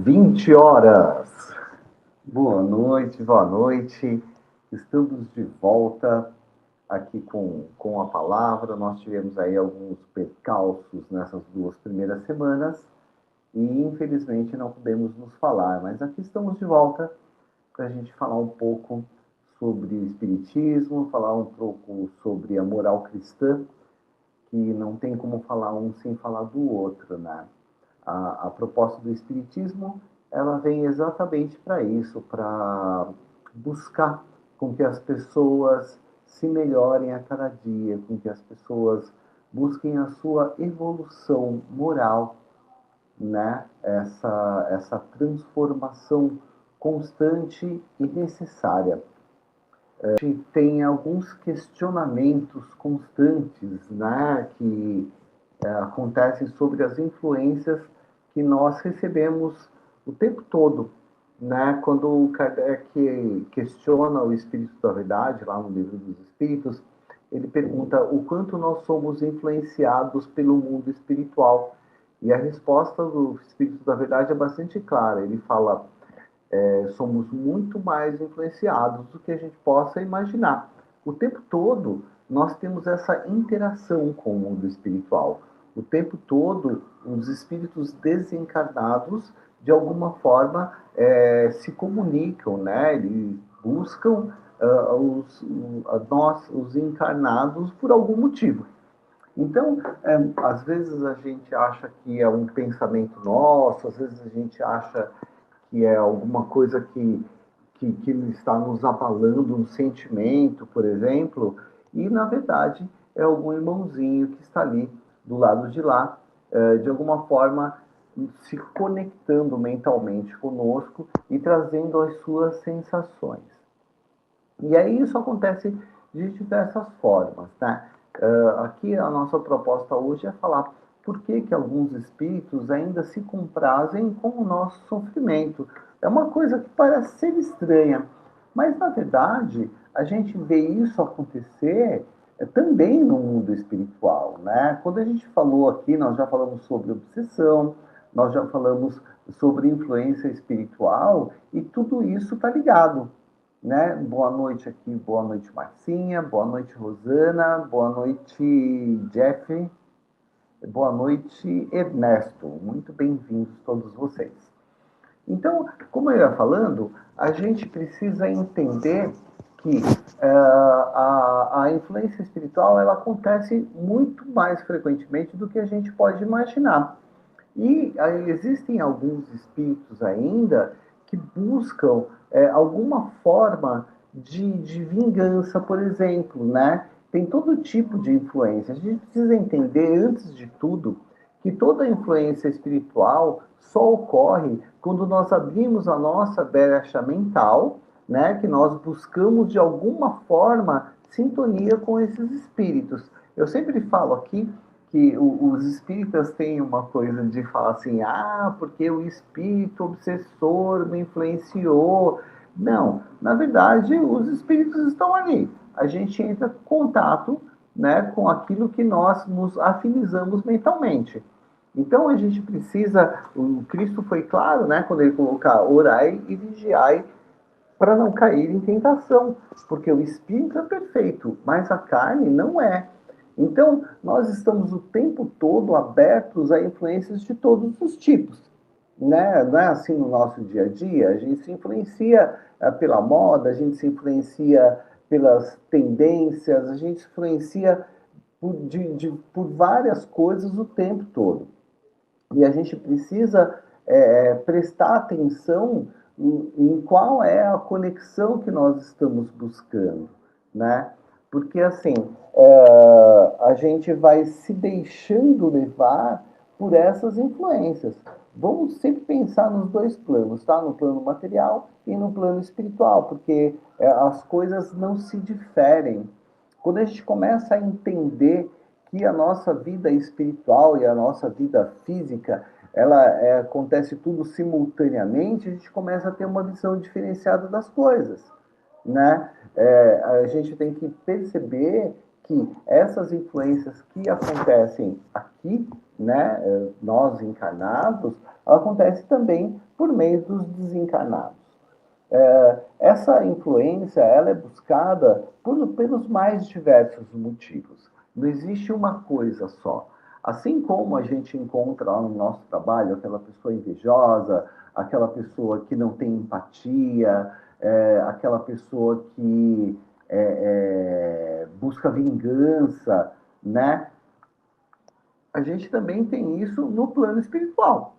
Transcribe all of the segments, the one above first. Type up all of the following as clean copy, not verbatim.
20 horas. Boa noite, boa noite. Estamos de volta aqui com a palavra. Nós tivemos aí alguns percalços nessas 2 primeiras semanas e infelizmente não pudemos nos falar, mas aqui estamos de volta para a gente falar um pouco sobre o espiritismo, falar um pouco sobre a moral cristã, que não tem como falar um sem falar do outro, né? A proposta do espiritismo, ela vem exatamente para isso, para buscar com que as pessoas se melhorem a cada dia, com que as pessoas busquem a sua evolução moral, né? Essa transformação constante e necessária. A gente tem alguns questionamentos constantes, né, que acontecem sobre as influências que nós recebemos o tempo todo, né? Quando o Kardec questiona o Espírito da Verdade, lá no Livro dos Espíritos, ele pergunta o quanto nós somos influenciados pelo mundo espiritual. E a resposta do Espírito da Verdade é bastante clara. Ele fala: somos muito mais influenciados do que a gente possa imaginar. O tempo todo nós temos essa interação com o mundo espiritual. O tempo todo os espíritos desencarnados, de alguma forma, se comunicam, né? Eles buscam nós, os encarnados, por algum motivo. Então, às vezes a gente acha que é um pensamento nosso, às vezes a gente acha que é alguma coisa que está nos abalando um sentimento, por exemplo, e na verdade é algum irmãozinho que está ali do lado de lá, de alguma forma se conectando mentalmente conosco e trazendo as suas sensações. E aí isso acontece de diversas formas, né? Aqui a nossa proposta hoje é falar por que alguns espíritos ainda se comprazem com o nosso sofrimento. É uma coisa que parece ser estranha, mas na verdade a gente vê isso acontecer também no mundo espiritual, né? Quando a gente falou aqui, nós já falamos sobre obsessão, nós já falamos sobre influência espiritual e tudo isso está ligado, né? Boa noite aqui, boa noite Marcinha, boa noite Rosana, boa noite Jeffrey, boa noite Ernesto, muito bem-vindos todos vocês. Então, como eu ia falando, a gente precisa entender que a influência espiritual ela acontece muito mais frequentemente do que a gente pode imaginar. E existem alguns espíritos ainda que buscam alguma forma de vingança, por exemplo, né? Tem todo tipo de influência. A gente precisa entender, antes de tudo, que toda influência espiritual só ocorre quando nós abrimos a nossa brecha mental, né? Que nós buscamos, de alguma forma, sintonia com esses espíritos. Eu sempre falo aqui que os espíritas têm uma coisa de falar assim, porque o espírito obsessor me influenciou. Não, na verdade, os espíritos estão ali. A gente entra em contato, né, com aquilo que nós nos afinizamos mentalmente. Então a gente precisa, o Cristo foi claro, né, quando ele colocar orai e vigiai para não cair em tentação, porque o espírito é perfeito, mas a carne não é. Então, nós estamos o tempo todo abertos a influências de todos os tipos. Né? Não é assim no nosso dia a dia? A gente se influencia pela moda, a gente se influencia pelas tendências, a gente se influencia por várias coisas o tempo todo. E a gente precisa prestar atenção em qual é a conexão que nós estamos buscando, né? Porque, assim, a gente vai se deixando levar por essas influências. Vamos sempre pensar nos dois planos, tá? No plano material e no plano espiritual, porque as coisas não se diferem. Quando a gente começa a entender que a nossa vida espiritual e a nossa vida física, ela acontece tudo simultaneamente, a gente começa a ter uma visão diferenciada das coisas, né? A gente tem que perceber que essas influências que acontecem aqui, né, nós encarnados, acontece também por meio dos desencarnados. Essa influência ela é buscada pelos mais diversos motivos. Não existe uma coisa só. Assim como a gente encontra lá no nosso trabalho aquela pessoa invejosa, aquela pessoa que não tem empatia, aquela pessoa que busca vingança, né? A gente também tem isso no plano espiritual.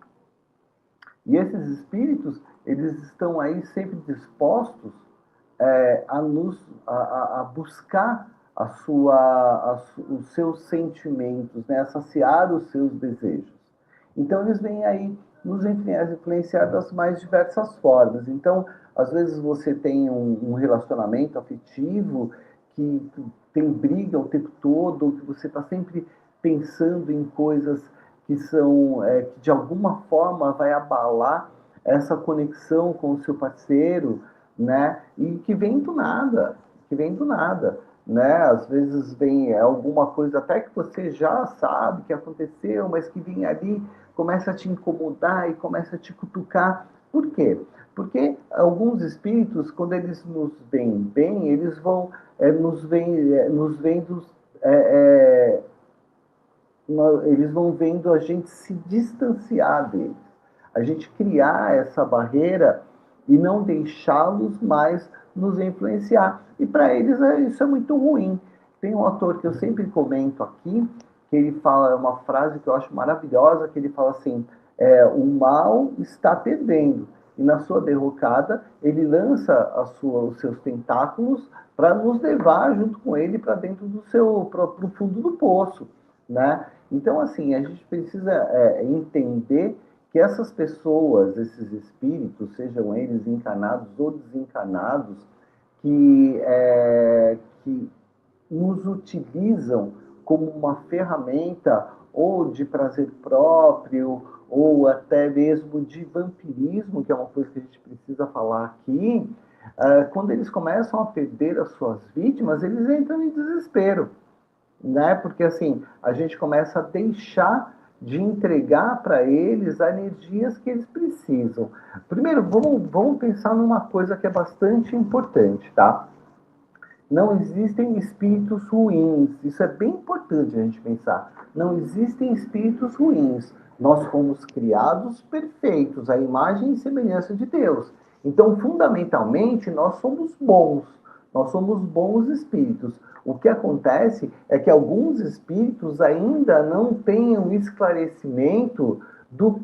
E esses espíritos, eles estão aí sempre dispostos a buscar os seus sentimentos, né? A saciar os seus desejos. Então, eles vêm aí nos influenciar das mais diversas formas. Então, às vezes você tem um relacionamento afetivo que tem briga o tempo todo, que você está sempre pensando em coisas que são que de alguma forma vai abalar essa conexão com o seu parceiro, né? E que vem do nada, né? Às vezes vem alguma coisa até que você já sabe que aconteceu, mas que vem ali, começa a te incomodar e começa a te cutucar. Por quê? Porque alguns espíritos, quando eles nos veem bem, eles vão nos vendo eles vão vendo a gente se distanciar deles, a gente criar essa barreira e não deixá-los mais nos influenciar. E para eles isso é muito ruim. Tem um autor que eu sempre comento aqui, que ele fala uma frase que eu acho maravilhosa, que ele fala assim, o mal está perdendo. E na sua derrocada, ele lança os seus tentáculos para nos levar junto com ele para dentro para o fundo do poço, né? Então, assim, a gente precisa entender que essas pessoas, esses espíritos, sejam eles encarnados ou desencarnados, que nos utilizam como uma ferramenta ou de prazer próprio, ou até mesmo de vampirismo, que é uma coisa que a gente precisa falar aqui, quando eles começam a perder as suas vítimas, eles entram em desespero, né? Porque assim, a gente começa a deixar de entregar para eles as energias que eles precisam. Primeiro, vamos pensar numa coisa que é bastante importante, tá? Não existem espíritos ruins. Isso é bem importante a gente pensar. Não existem espíritos ruins. Nós fomos criados perfeitos, à imagem e semelhança de Deus. Então, fundamentalmente, nós somos bons. Nós somos bons espíritos. O que acontece é que alguns espíritos ainda não têm um esclarecimento do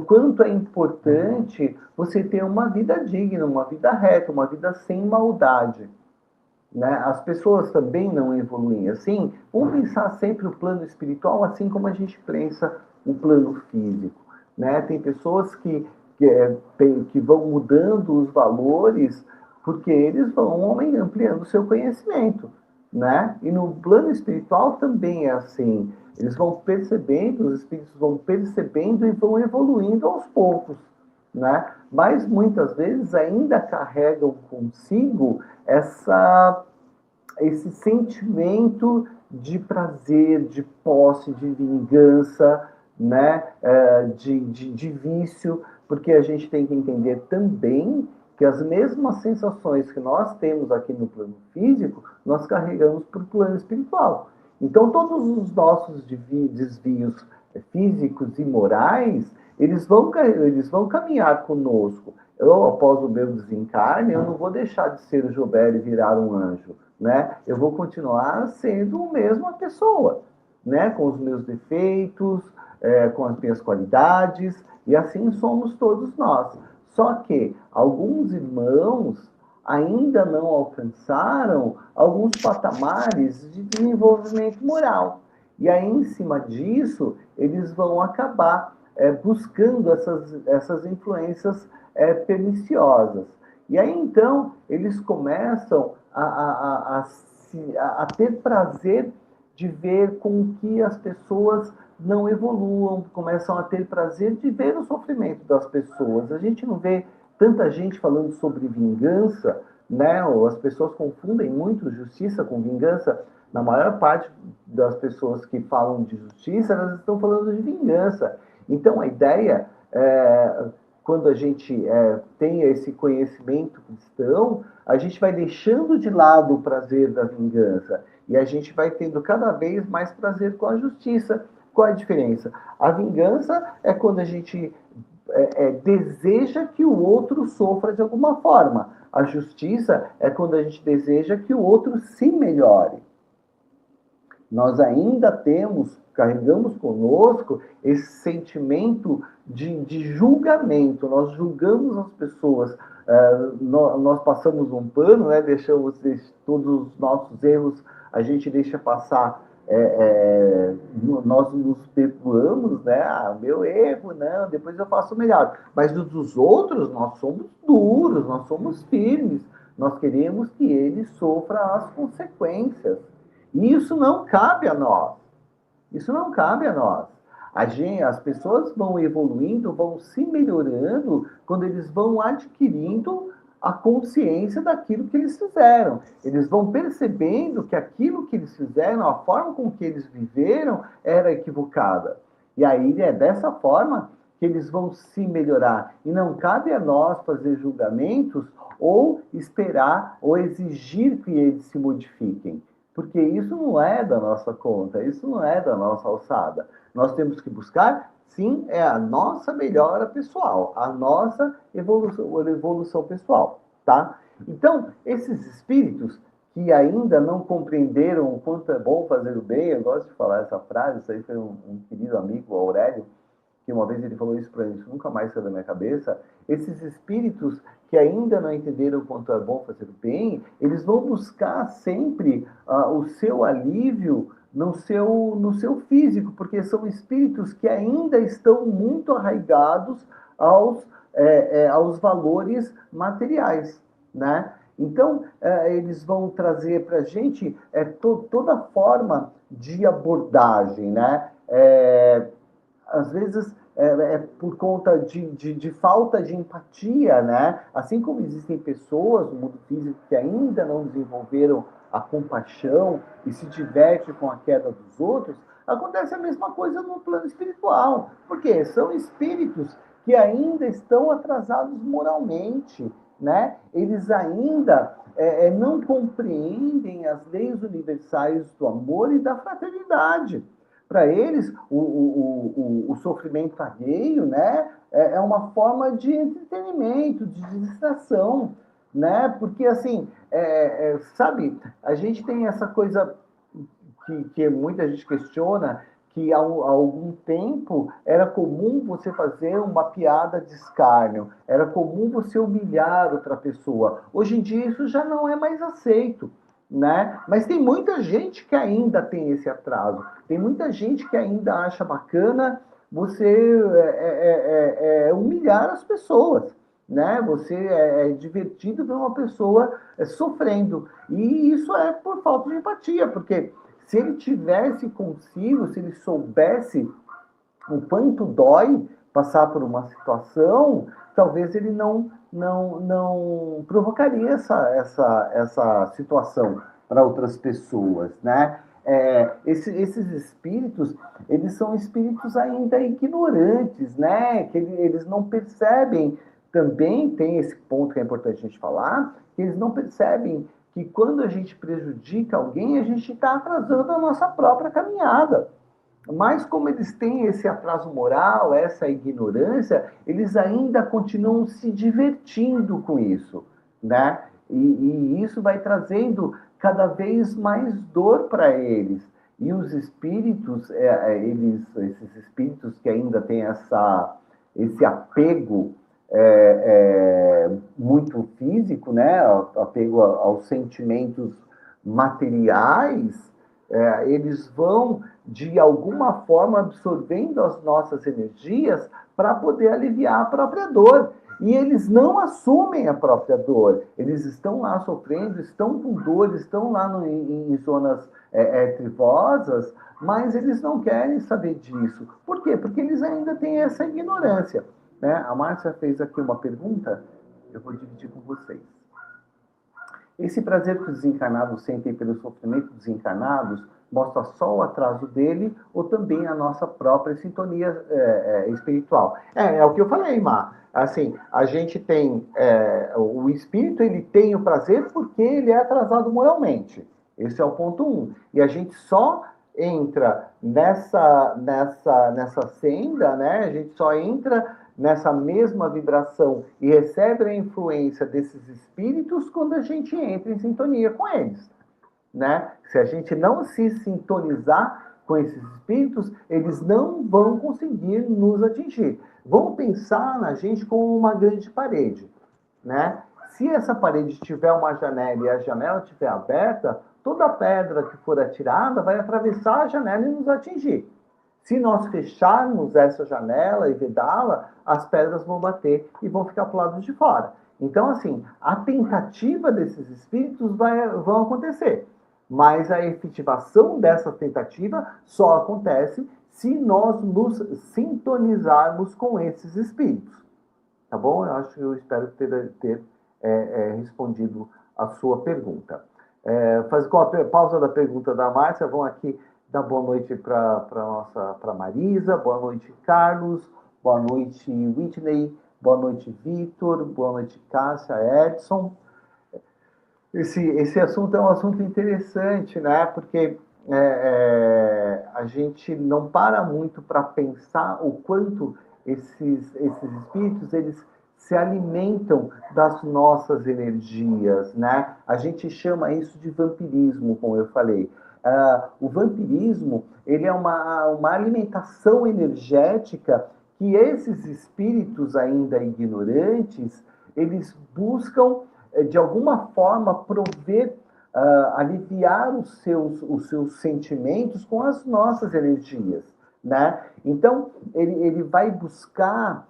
quanto é importante você ter uma vida digna, uma vida reta, uma vida sem maldade. Né? As pessoas também não evoluem assim. Vamos pensar sempre o plano espiritual assim como a gente pensa o plano físico. Né? Tem pessoas que vão mudando os valores porque eles vão ampliando o seu conhecimento. Né? E no plano espiritual também é assim. Eles vão percebendo, os espíritos vão percebendo e vão evoluindo aos poucos. Né? Mas muitas vezes ainda carregam consigo esse sentimento de prazer, de posse, de vingança, né? De vício, porque a gente tem que entender também que as mesmas sensações que nós temos aqui no plano físico, nós carregamos para o plano espiritual. Então, todos os nossos desvios físicos e morais, eles vão caminhar conosco. Eu, após o meu desencarne, eu não vou deixar de ser o Joubert e virar um anjo, né? Eu vou continuar sendo a mesma pessoa, né? Com os meus defeitos, com as minhas qualidades, e assim somos todos nós. Só que alguns irmãos ainda não alcançaram alguns patamares de desenvolvimento moral. E aí, em cima disso, eles vão acabar buscando essas influências perniciosas. E aí, então, eles começam a ter prazer de ver com que as pessoas não evoluam, começam a ter prazer de ver o sofrimento das pessoas. A gente não vê tanta gente falando sobre vingança, né? As pessoas confundem muito justiça com vingança. Na maior parte das pessoas que falam de justiça, elas estão falando de vingança. Então, a ideia, quando a gente tem esse conhecimento cristão, a gente vai deixando de lado o prazer da vingança e a gente vai tendo cada vez mais prazer com a justiça. Qual é a diferença? A vingança é quando a gente deseja que o outro sofra de alguma forma. A justiça é quando a gente deseja que o outro se melhore. Nós ainda carregamos conosco esse sentimento de julgamento. Nós julgamos as pessoas. Nós passamos um pano, né? Deixamos todos os nossos erros, a gente deixa passar. Nós nos perdoamos, né? Meu erro, não, depois eu faço melhor. Mas dos outros, nós somos duros, nós somos firmes. Nós queremos que ele sofra as consequências. E isso não cabe a nós. Isso não cabe a nós. As pessoas vão evoluindo, vão se melhorando quando eles vão adquirindo a consciência daquilo que eles fizeram. Eles vão percebendo que aquilo que eles fizeram, a forma com que eles viveram, era equivocada. E aí é dessa forma que eles vão se melhorar. E não cabe a nós fazer julgamentos ou esperar ou exigir que eles se modifiquem. Porque isso não é da nossa conta, isso não é da nossa alçada. Nós temos que buscar, sim, a nossa melhora pessoal, a nossa evolução pessoal, tá? Então, esses espíritos que ainda não compreenderam o quanto é bom fazer o bem, eu gosto de falar essa frase, isso aí foi um querido amigo, Aurélio, que uma vez ele falou isso para mim, isso nunca mais saiu da minha cabeça. Esses espíritos que ainda não entenderam o quanto é bom fazer o bem, eles vão buscar sempre o seu alívio no seu físico, porque são espíritos que ainda estão muito arraigados aos valores materiais, né? Então, eles vão trazer para a gente toda forma de abordagem, né? Às vezes por conta de falta de empatia, né? Assim como existem pessoas no mundo físico que ainda não desenvolveram a compaixão e se divertem com a queda dos outros, acontece a mesma coisa no plano espiritual. Porque são espíritos que ainda estão atrasados moralmente, né? Eles ainda não compreendem as leis universais do amor e da fraternidade. Para eles, o sofrimento alheio, né, é uma forma de entretenimento, de distração, né? Porque, assim, sabe, a gente tem essa coisa que muita gente questiona, que há algum tempo era comum você fazer uma piada de escárnio, era comum você humilhar outra pessoa. Hoje em dia isso já não é mais aceito, né? Mas tem muita gente que ainda tem esse atraso. Tem muita gente que ainda acha bacana você humilhar as pessoas, né? Você é divertido ver uma pessoa sofrendo. E isso é por falta de empatia, porque se ele tivesse consigo, se ele soubesse o quanto dói passar por uma situação, talvez ele não provocaria essa situação para outras pessoas, né? Esses espíritos, eles são espíritos ainda ignorantes, né? Que eles não percebem, também tem esse ponto que é importante a gente falar, que eles não percebem que quando a gente prejudica alguém, a gente está atrasando a nossa própria caminhada. Mas como eles têm esse atraso moral, essa ignorância, eles ainda continuam se divertindo com isso, né? E isso vai trazendo cada vez mais dor para eles. E os espíritos, esses espíritos que ainda têm esse apego muito físico, né? Apego aos sentimentos materiais, eles vão, de alguma forma, absorvendo as nossas energias para poder aliviar a própria dor. E eles não assumem a própria dor. Eles estão lá sofrendo, estão com dor, estão lá em zonas trevosas, mas eles não querem saber disso. Por quê? Porque eles ainda têm essa ignorância, né? A Márcia fez aqui uma pergunta, eu vou dividir com vocês. Esse prazer que os desencarnados sentem pelo sofrimento dos encarnados mostra só o atraso dele ou também a nossa própria sintonia espiritual. É o que eu falei, Mar. Assim, a gente tem o espírito, ele tem o prazer porque ele é atrasado moralmente. Esse é o ponto 1. E a gente só entra nessa senda, né? A gente só entra nessa mesma vibração e recebe a influência desses espíritos quando a gente entra em sintonia com eles, né? Se a gente não se sintonizar com esses espíritos, eles não vão conseguir nos atingir. Vamos pensar na gente como uma grande parede, né? Se essa parede tiver uma janela e a janela estiver aberta, toda pedra que for atirada vai atravessar a janela e nos atingir. Se nós fecharmos essa janela e vedá-la, as pedras vão bater e vão ficar para o lado de fora. Então, assim, a tentativa desses espíritos vão acontecer. Mas a efetivação dessa tentativa só acontece se nós nos sintonizarmos com esses espíritos. Tá bom? Eu espero ter respondido a sua pergunta. Com a pausa da pergunta da Márcia, vamos aqui dar boa noite para Marisa, boa noite, Carlos, boa noite, Whitney, boa noite, Vitor, boa noite, Cássia, Edson. Esse assunto é um assunto interessante, né? Porque a gente não para muito para pensar o quanto esses espíritos eles se alimentam das nossas energias, né? A gente chama isso de vampirismo, como eu falei. O vampirismo ele é uma alimentação energética que esses espíritos ainda ignorantes eles buscam de alguma forma prover, aliviar os seus sentimentos com as nossas energias, né? Então ele vai buscar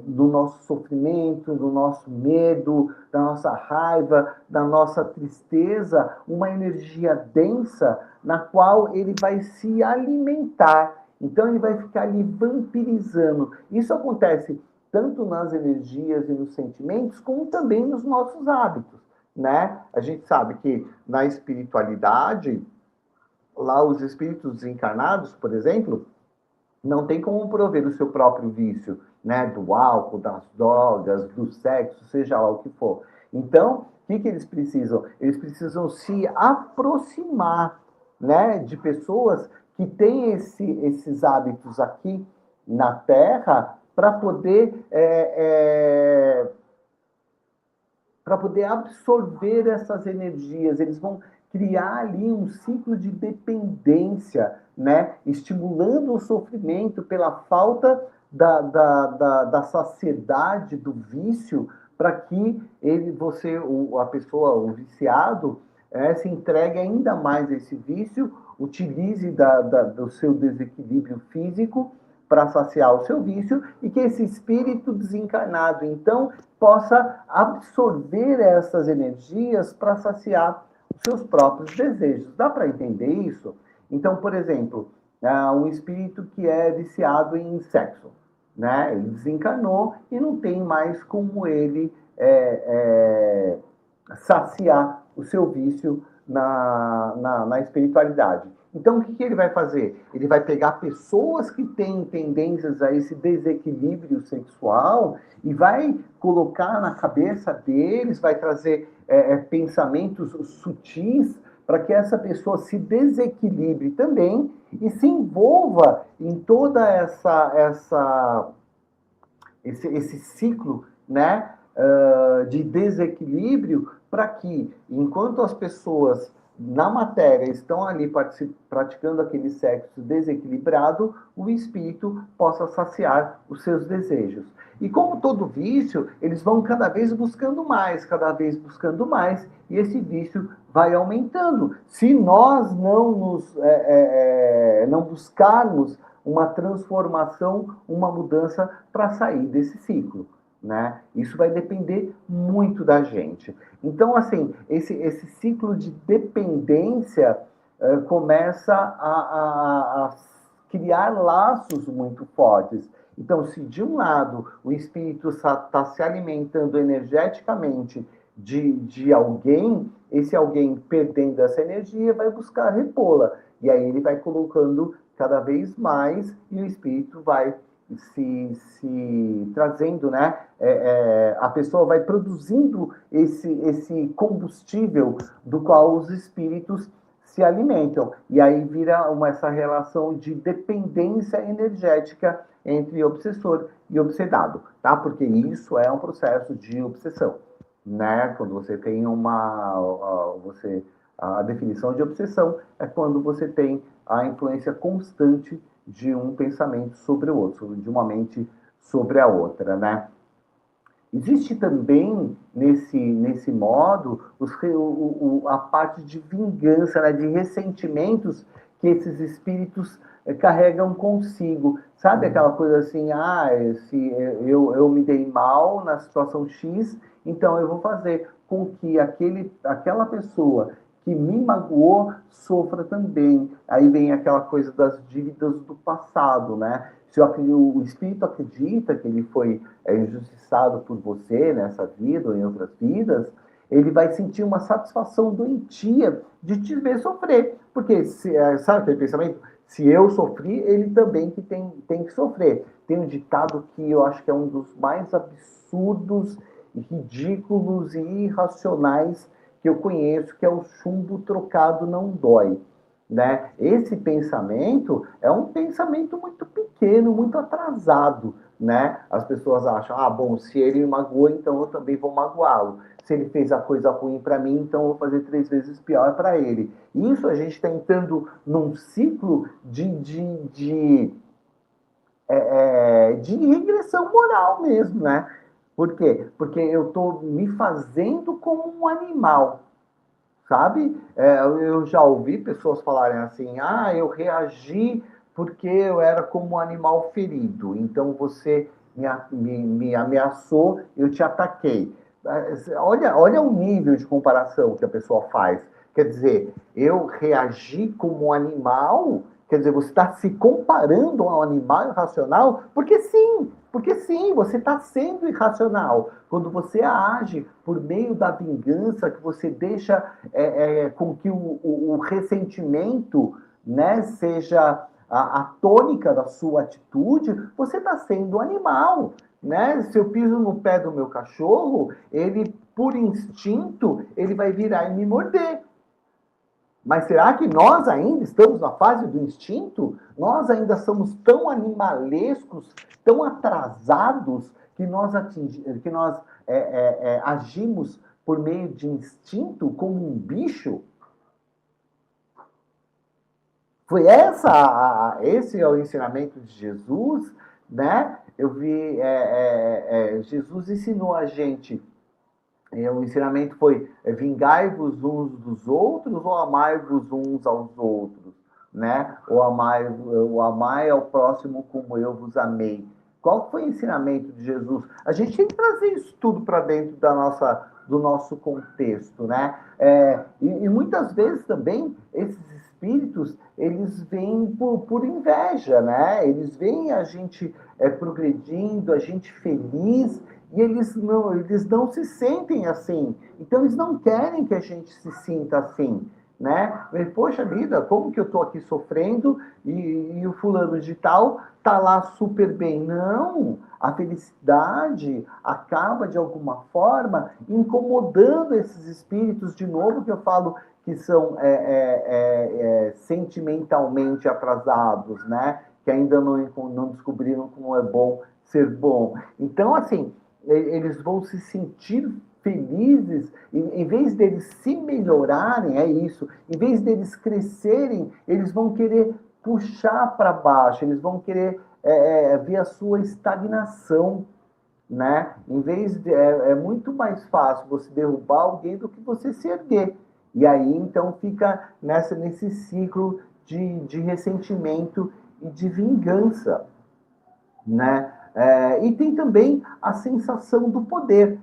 do nosso sofrimento, do nosso medo, da nossa raiva, da nossa tristeza, uma energia densa na qual ele vai se alimentar. Então ele vai ficar ali vampirizando. Isso acontece tanto nas energias e nos sentimentos, como também nos nossos hábitos, né? A gente sabe que na espiritualidade, lá os espíritos desencarnados, por exemplo, não tem como prover o seu próprio vício, né? Do álcool, das drogas, do sexo, seja lá o que for. Então, o que eles precisam? Eles precisam se aproximar, né? De pessoas que têm esses hábitos aqui na Terra para poder absorver essas energias. Eles vão criar ali um ciclo de dependência, né? Estimulando o sofrimento pela falta da saciedade do vício, para que a pessoa, o viciado, se entregue ainda mais a esse vício, utilize do seu desequilíbrio físico para saciar o seu vício e que esse espírito desencarnado, então, possa absorver essas energias para saciar os seus próprios desejos. Dá para entender isso? Então, por exemplo, um espírito que é viciado em sexo, né? Ele desencarnou e não tem mais como ele saciar o seu vício na espiritualidade. Então, o que ele vai fazer? Ele vai pegar pessoas que têm tendências a esse desequilíbrio sexual e vai colocar na cabeça deles, vai trazer pensamentos sutis para que essa pessoa se desequilibre também e se envolva em toda esse ciclo, né, de desequilíbrio, para que, enquanto as pessoas na matéria estão ali praticando aquele sexo desequilibrado, o espírito possa saciar os seus desejos. E como todo vício, eles vão cada vez buscando mais, e esse vício vai aumentando. Se nós não buscarmos uma transformação, uma mudança para sair desse ciclo, né? Isso vai depender muito da gente. Então, assim, esse ciclo de dependência começa a criar laços muito fortes. Então, se de um lado o espírito está se alimentando energeticamente de alguém, esse alguém perdendo essa energia vai buscar repô-la. E aí ele vai colocando cada vez mais e o espírito vai se trazendo, né? A pessoa vai produzindo esse combustível do qual os espíritos se alimentam. E aí vira essa relação de dependência energética entre obsessor e obsedado, tá? Porque isso é um processo de obsessão, né? Quando você tem a definição de obsessão é quando você tem a influência constante de um pensamento sobre o outro, de uma mente sobre a outra, né? Existe também, nesse modo, a parte de vingança, né, de ressentimentos que esses espíritos carregam consigo. Sabe aquela coisa assim, se eu me dei mal na situação X, então eu vou fazer com que aquela pessoa que me magoou sofra também. Aí vem aquela coisa das dívidas do passado, né? Se o espírito acredita que ele foi injustiçado por você nessa vida ou em outras vidas, ele vai sentir uma satisfação doentia de te ver sofrer. Porque, sabe aquele pensamento? Se eu sofri, ele também tem que sofrer. Tem um ditado que eu acho que é um dos mais absurdos, ridículos e irracionais que eu conheço, que é o chumbo trocado não dói. Né? Esse pensamento é um pensamento muito pequeno, muito atrasado. Né? As pessoas acham, bom, se ele me magoou, então eu também vou magoá-lo. Se ele fez a coisa ruim para mim, então eu vou fazer 3 vezes pior para ele. Isso a gente está entrando num ciclo de regressão moral mesmo, né? Por quê? Porque eu estou me fazendo como um animal, sabe? Eu já ouvi pessoas falarem assim, eu reagi porque eu era como um animal ferido, então você me ameaçou, eu te ataquei. Olha o nível de comparação que a pessoa faz. Quer dizer, eu reagi como um animal, quer dizer, você está se comparando a um animal irracional, porque sim, você está sendo irracional. Quando você age por meio da vingança, que você deixa com que o ressentimento, né, seja a tônica da sua atitude, você está sendo um animal. Né? Se eu piso no pé do meu cachorro, ele, por instinto, ele vai virar e me morder. Mas será que nós ainda estamos na fase do instinto? Nós ainda somos tão animalescos, tão atrasados, que nós agimos por meio de instinto como um bicho? Esse é o ensinamento de Jesus, né? Eu vi, Jesus ensinou a gente. O ensinamento foi vingai-vos uns dos outros ou amai-vos uns aos outros, né? Ou amai ao próximo como eu vos amei. Qual foi o ensinamento de Jesus? A gente tem que trazer isso tudo para dentro do nosso contexto, né? E muitas vezes também esses espíritos, eles vêm por inveja, né? Eles veem a gente progredindo, a gente feliz, e eles não se sentem assim. Então, eles não querem que a gente se sinta assim. Né? Poxa vida, como que eu estou aqui sofrendo e o fulano de tal está lá super bem? Não, a felicidade acaba, de alguma forma, incomodando esses espíritos, de novo, que eu falo que são sentimentalmente atrasados, né? Que ainda não descobriram como é bom ser bom. Então, assim, eles vão se sentir felizes, em vez deles se melhorarem, é isso, em vez deles crescerem, eles vão querer puxar para baixo, eles vão querer ver a sua estagnação, né? Em vez de, é muito mais fácil você derrubar alguém do que você se erguer. E aí, então, fica nesse ciclo de ressentimento e de vingança, né? E tem também a sensação do poder,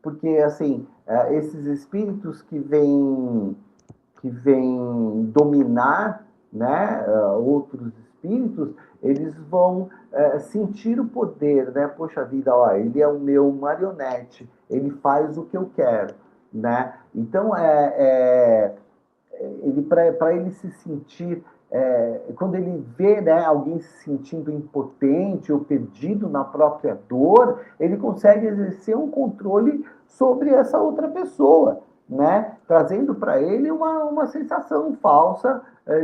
porque assim esses espíritos que vêm dominar, né, outros espíritos, eles vão sentir o poder, né? Poxa vida, ó, ele é o meu marionete, ele faz o que eu quero. né? Então, ele para ele se sentir, quando ele vê, né, alguém se sentindo impotente ou perdido na própria dor, ele consegue exercer um controle sobre essa outra pessoa, né? Trazendo para ele uma sensação falsa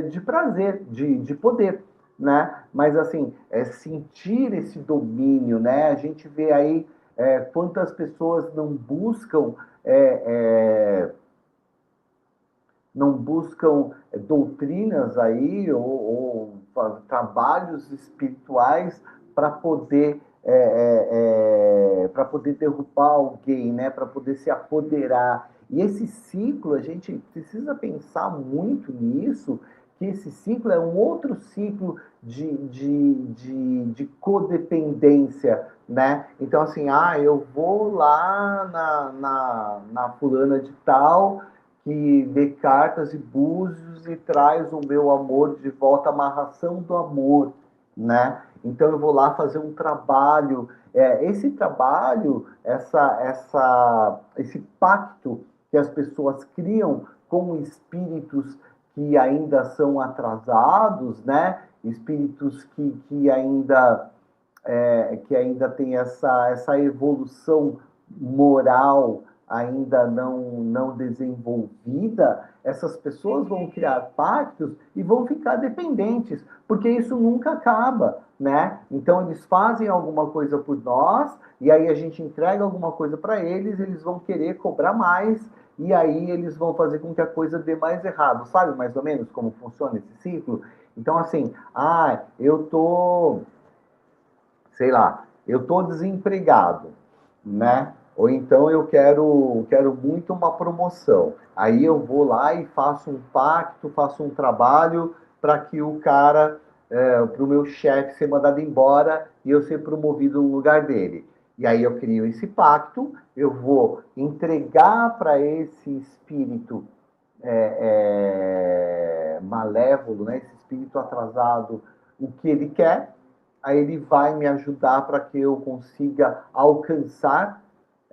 de prazer, de poder, né? Mas assim, sentir esse domínio, né? A gente vê aí quantas pessoas não buscam doutrinas aí ou trabalhos espirituais para poder para poder derrubar alguém, né? Para poder se apoderar. E esse ciclo, a gente precisa pensar muito nisso, que esse ciclo é um outro ciclo de codependência, né? Então, assim, eu vou lá na fulana de tal, que dê cartas e búzios e traz o meu amor de volta, a amarração do amor, né? Então eu vou lá fazer um trabalho. Esse trabalho, esse pacto que as pessoas criam com espíritos que ainda são atrasados, né? Espíritos que ainda tem essa evolução moral ainda não desenvolvida, essas pessoas vão criar pactos e vão ficar dependentes, porque isso nunca acaba, né? Então eles fazem alguma coisa por nós e aí a gente entrega alguma coisa para eles, eles vão querer cobrar mais e aí eles vão fazer com que a coisa dê mais errado. Sabe mais ou menos como funciona esse ciclo? Então assim, eu tô, sei lá, eu estou desempregado, né? Ou então eu quero muito uma promoção. Aí eu vou lá e faço um pacto, faço um trabalho para que o cara, para o meu chefe ser mandado embora e eu ser promovido no lugar dele. E aí eu crio esse pacto, eu vou entregar para esse espírito malévolo, né? Esse espírito atrasado, o que ele quer, aí ele vai me ajudar para que eu consiga alcançar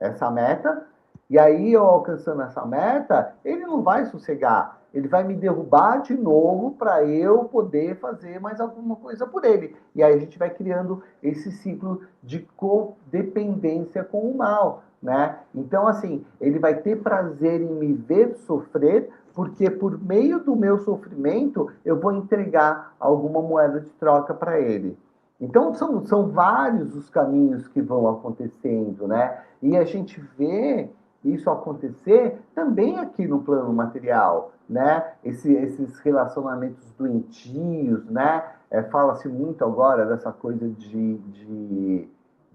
essa meta, e aí eu alcançando essa meta, ele não vai sossegar, ele vai me derrubar de novo para eu poder fazer mais alguma coisa por ele. E aí a gente vai criando esse ciclo de codependência com o mal, né? Então, assim, ele vai ter prazer em me ver sofrer, porque por meio do meu sofrimento eu vou entregar alguma moeda de troca para ele. Então, são vários os caminhos que vão acontecendo, né? E a gente vê isso acontecer também aqui no plano material, né? Esses relacionamentos doentios, né? Fala-se muito agora dessa coisa de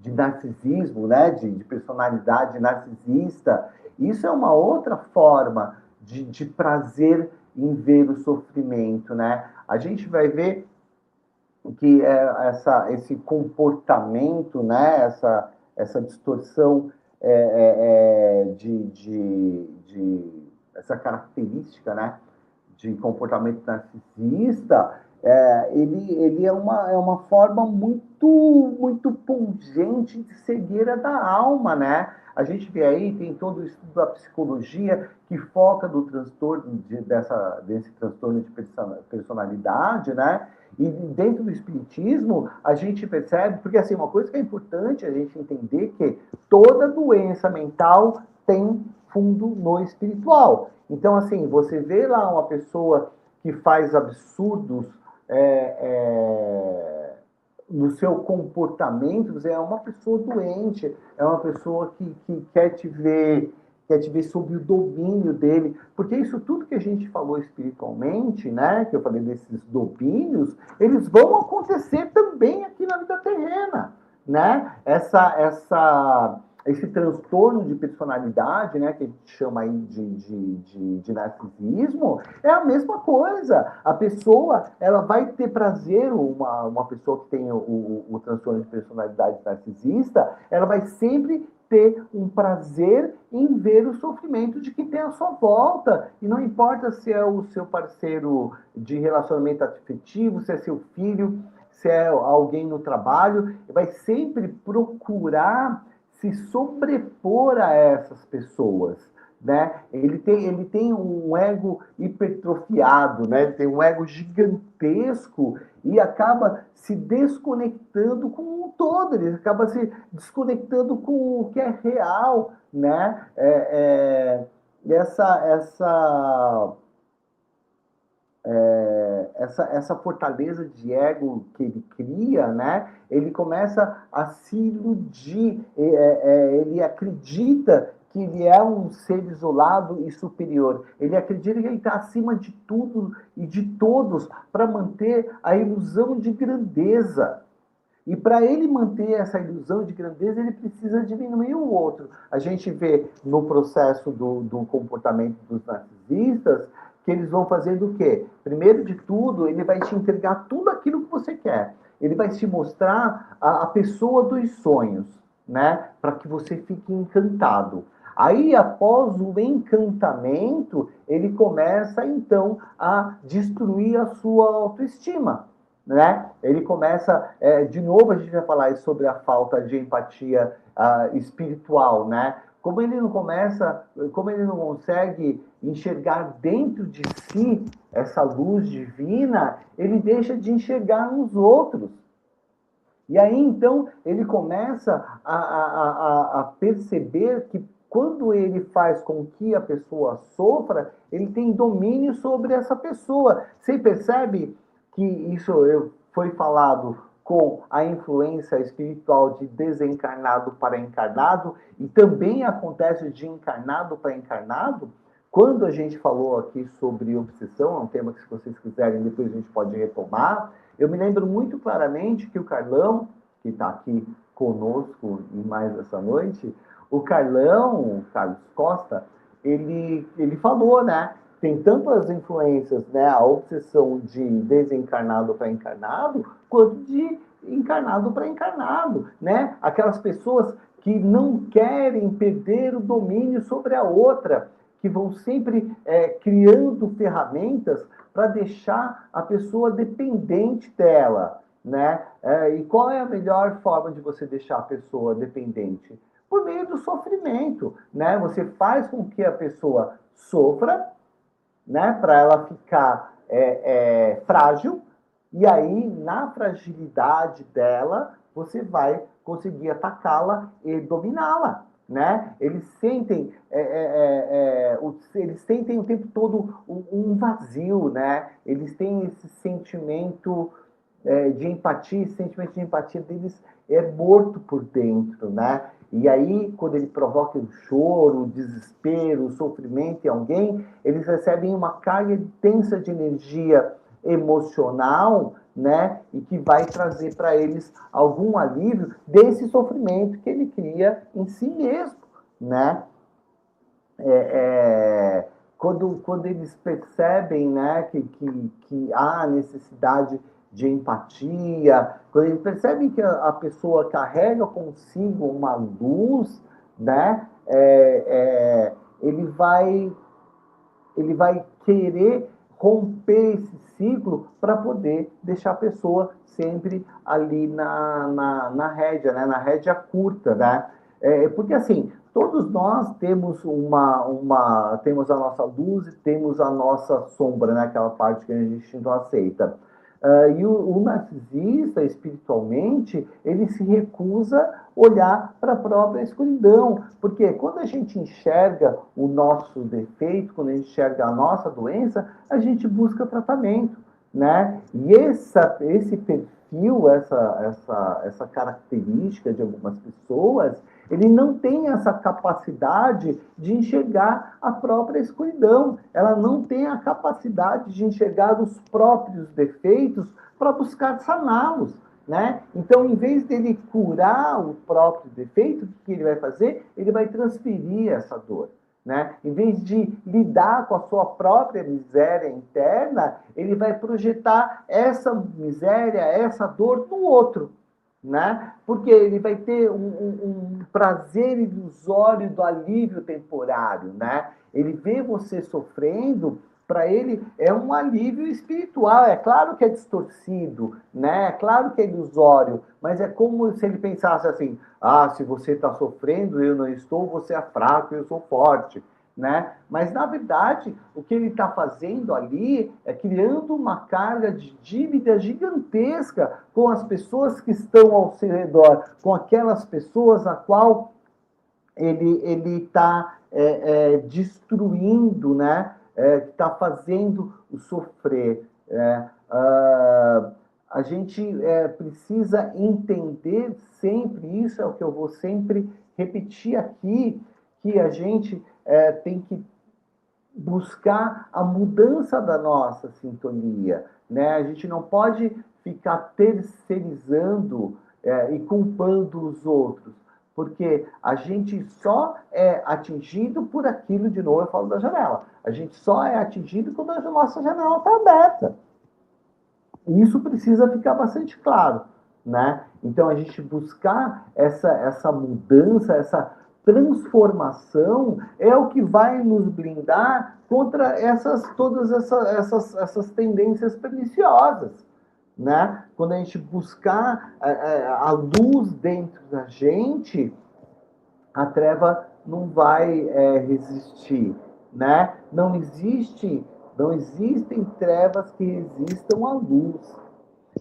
narcisismo, né? De personalidade narcisista. Isso é uma outra forma de prazer em ver o sofrimento, né? A gente vai ver que esse comportamento, né, essa distorção essa característica, né, de comportamento narcisista, ele é uma forma muito pungente de cegueira da alma, né? A gente vê aí, tem todo o estudo da psicologia que foca no transtorno desse transtorno de personalidade, né? E dentro do espiritismo, a gente percebe, porque assim, uma coisa que é importante a gente entender que toda doença mental tem fundo no espiritual. Então, assim, você vê lá uma pessoa que faz absurdos no seu comportamento, você é uma pessoa doente, é uma pessoa que quer te ver sob o domínio dele, porque isso tudo que a gente falou espiritualmente, né, que eu falei desses domínios, eles vão acontecer também aqui na vida terrena, né? Esse transtorno de personalidade, né, que a gente chama aí de narcisismo, é a mesma coisa. A pessoa, ela vai ter prazer, uma pessoa que tem o transtorno de personalidade narcisista, ela vai sempre ter um prazer em ver o sofrimento de quem tem à sua volta. E não importa se é o seu parceiro de relacionamento afetivo, se é seu filho, se é alguém no trabalho, vai sempre procurar se sobrepor a essas pessoas, né? Ele tem um ego hipertrofiado, né? Ele tem um ego gigantesco e acaba se desconectando com o todo, ele acaba se desconectando com o que é real, né? Essa essa fortaleza de ego que ele cria, né? Ele começa a se iludir, ele acredita que ele é um ser isolado e superior. Ele acredita que ele está acima de tudo e de todos para manter a ilusão de grandeza. E para ele manter essa ilusão de grandeza, ele precisa diminuir o outro. A gente vê no processo do comportamento dos narcisistas que eles vão fazendo o quê? Primeiro de tudo, ele vai te entregar tudo aquilo que você quer. Ele vai te mostrar a pessoa dos sonhos, né? Para que você fique encantado. Aí, após o encantamento, ele começa, então, a destruir a sua autoestima, né? Ele começa, de novo a gente vai falar sobre a falta de empatia espiritual, né? Como ele não consegue enxergar dentro de si essa luz divina, ele deixa de enxergar nos outros. E aí, então, ele começa a perceber que quando ele faz com que a pessoa sofra, ele tem domínio sobre essa pessoa. Você percebe que isso foi falado com a influência espiritual de desencarnado para encarnado, e também acontece de encarnado para encarnado? Quando a gente falou aqui sobre obsessão, é um tema que, se vocês quiserem, depois a gente pode retomar. Eu me lembro muito claramente que o Carlão, que está aqui conosco em mais essa noite, o Carlão, o Carlos Costa, ele falou, né? Tem tanto as influências, né? A obsessão de desencarnado para encarnado, quanto de encarnado para encarnado, né? Aquelas pessoas que não querem perder o domínio sobre a outra, que vão sempre criando ferramentas para deixar a pessoa dependente dela, né? E qual é a melhor forma de você deixar a pessoa dependente? Por meio do sofrimento, né? Você faz com que a pessoa sofra, né? Para ela ficar frágil, e aí, na fragilidade dela, você vai conseguir atacá-la e dominá-la, né? Eles sentem o tempo todo um vazio, né? Eles têm esse sentimento de empatia, esse sentimento de empatia deles é morto por dentro, né? E aí, quando ele provoca o choro, o desespero, o sofrimento em alguém, eles recebem uma carga intensa de energia emocional, né? E que vai trazer para eles algum alívio desse sofrimento que ele cria em si mesmo, né? Quando eles percebem, né, que há necessidade de empatia, quando eles percebem que a pessoa carrega consigo uma luz, né, ele vai querer romper esse ciclo para poder deixar a pessoa sempre ali na rédea, né? Na rédea curta, né? Porque assim, todos nós temos temos a nossa luz e temos a nossa sombra, né? Aquela parte que a gente não aceita. E o narcisista, espiritualmente, ele se recusa a olhar para a própria escuridão. Porque quando a gente enxerga o nosso defeito, quando a gente enxerga a nossa doença, a gente busca tratamento, né? E esse perfil, essa característica de algumas pessoas, ele não tem essa capacidade de enxergar a própria escuridão. Ela não tem a capacidade de enxergar os próprios defeitos para buscar saná-los, né? Então, em vez dele curar o próprio defeito, o que ele vai fazer? Ele vai transferir essa dor, né? Em vez de lidar com a sua própria miséria interna, ele vai projetar essa miséria, essa dor no outro, né? Porque ele vai ter um prazer ilusório do alívio temporário, né? Ele vê você sofrendo, para ele é um alívio espiritual. É claro que é distorcido, né? É claro que é ilusório, mas é como se ele pensasse assim: ah, se você está sofrendo, eu não estou, você é fraco, eu sou forte. né? Mas, na verdade, o que ele está fazendo ali é criando uma carga de dívida gigantesca com as pessoas que estão ao seu redor, com aquelas pessoas a qual ele está destruindo, né? Está fazendo o sofrer. A gente precisa entender sempre, isso é o que eu vou sempre repetir aqui, que a gente tem que buscar a mudança da nossa sintonia, né? A gente não pode ficar terceirizando e culpando os outros, porque a gente só é atingido por aquilo, de novo eu falo da janela, a gente só é atingido quando a nossa janela está aberta. E isso precisa ficar bastante claro, né? Então, a gente buscar essa mudança, essa transformação, é o que vai nos blindar contra todas essas tendências perniciosas, né? Quando a gente buscar a luz dentro da gente, a treva não vai resistir, né? Não existem trevas que resistam à luz.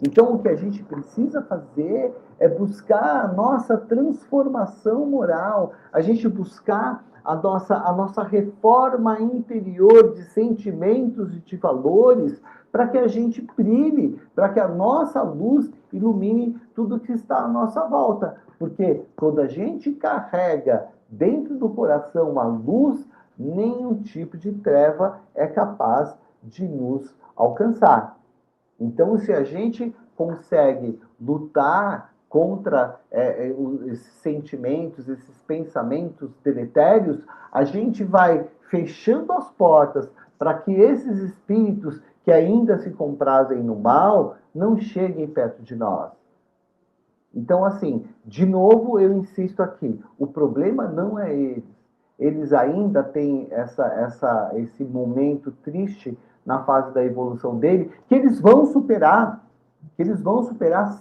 Então, o que a gente precisa fazer é buscar a nossa transformação moral, a gente buscar a nossa reforma interior de sentimentos e de valores, para que a gente brilhe, para que a nossa luz ilumine tudo que está à nossa volta. Porque quando a gente carrega dentro do coração a luz, nenhum tipo de treva é capaz de nos alcançar. Então, se a gente consegue lutar contra esses sentimentos, esses pensamentos deletérios, a gente vai fechando as portas para que esses espíritos que ainda se comprazem no mal não cheguem perto de nós. Então, assim, de novo eu insisto aqui, o problema não é eles. Eles ainda têm esse momento triste na fase da evolução dele, que eles vão superar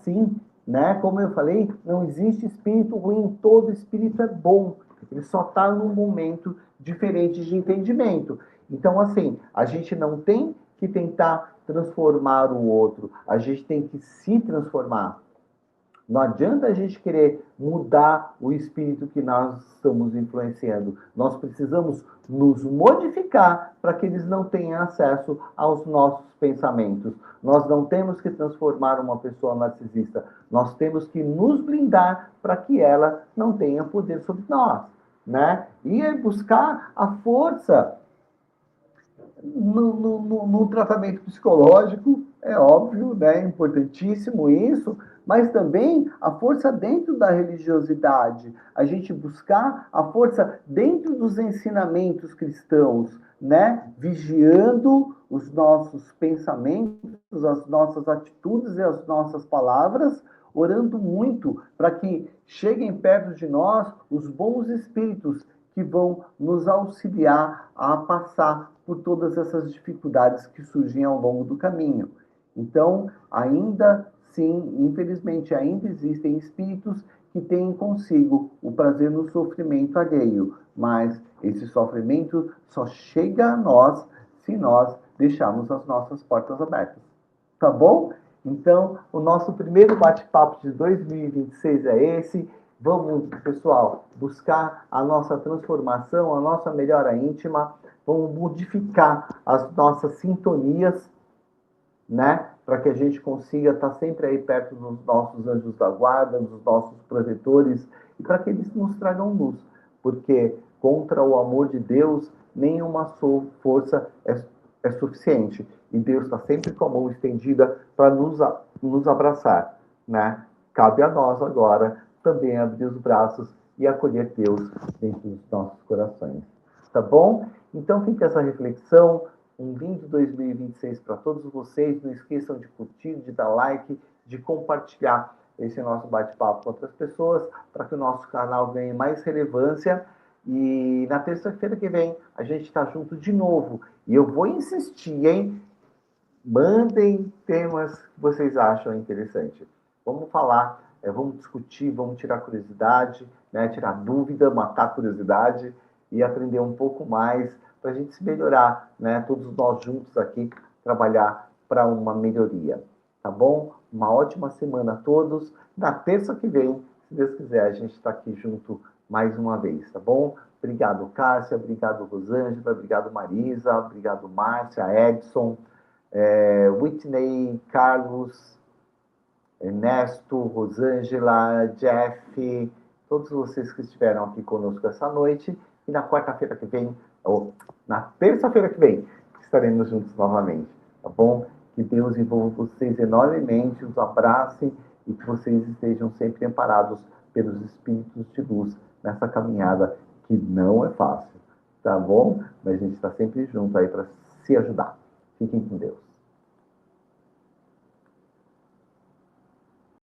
sim, né? Como eu falei, não existe espírito ruim, todo espírito é bom. Ele só está num momento diferente de entendimento. Então, assim, a gente não tem que tentar transformar o outro, a gente tem que se transformar. Não adianta a gente querer mudar o espírito que nós estamos influenciando. Nós precisamos nos modificar para que eles não tenham acesso aos nossos pensamentos. Nós não temos que transformar uma pessoa narcisista. Nós temos que nos blindar para que ela não tenha poder sobre nós, né? E buscar a força no tratamento psicológico, é óbvio, né? É importantíssimo isso, mas também a força dentro da religiosidade, a gente buscar a força dentro dos ensinamentos cristãos, né? Vigiando os nossos pensamentos, as nossas atitudes e as nossas palavras, orando muito para que cheguem perto de nós os bons espíritos que vão nos auxiliar a passar por todas essas dificuldades que surgem ao longo do caminho. Então, ainda sim, infelizmente, ainda existem espíritos que têm consigo o prazer no sofrimento alheio, mas esse sofrimento só chega a nós se nós deixarmos as nossas portas abertas. Tá bom? Então, o nosso primeiro bate-papo de 2026 é esse. Vamos, pessoal, buscar a nossa transformação, a nossa melhora íntima. Vamos modificar as nossas sintonias, né? Para que a gente consiga estar sempre aí perto dos nossos anjos da guarda, dos nossos protetores, e para que eles nos tragam luz. Porque contra o amor de Deus, nenhuma força é suficiente. E Deus está sempre com a mão estendida para nos abraçar, né? Cabe a nós agora também abrir os braços e acolher Deus dentro dos nossos corações. Tá bom? Então fica essa reflexão. Um lindo 2026 para todos vocês. Não esqueçam de curtir, de dar like, de compartilhar esse nosso bate-papo com outras pessoas, para que o nosso canal ganhe mais relevância. E na terça-feira que vem a gente está junto de novo. E eu vou insistir, hein? Mandem temas que vocês acham interessante. Vamos falar, vamos discutir, vamos tirar curiosidade, né? Tirar dúvida, matar curiosidade e aprender um pouco mais para a gente se melhorar, né? Todos nós juntos aqui trabalhar para uma melhoria, tá bom? Uma ótima semana a todos. Na terça que vem, se Deus quiser, a gente está aqui junto mais uma vez, tá bom? Obrigado, Cássia, obrigado, Rosângela, obrigado, Marisa, obrigado, Márcia, Edson, Whitney, Carlos, Ernesto, Rosângela, Jeff, todos vocês que estiveram aqui conosco essa noite. E na quarta-feira que vem, ou na terça-feira que vem, estaremos juntos novamente, tá bom? Que Deus envolva vocês enormemente, os abrace e que vocês estejam sempre amparados pelos espíritos de luz nessa caminhada que não é fácil, tá bom? Mas a gente está sempre junto aí para se ajudar. Fiquem com Deus.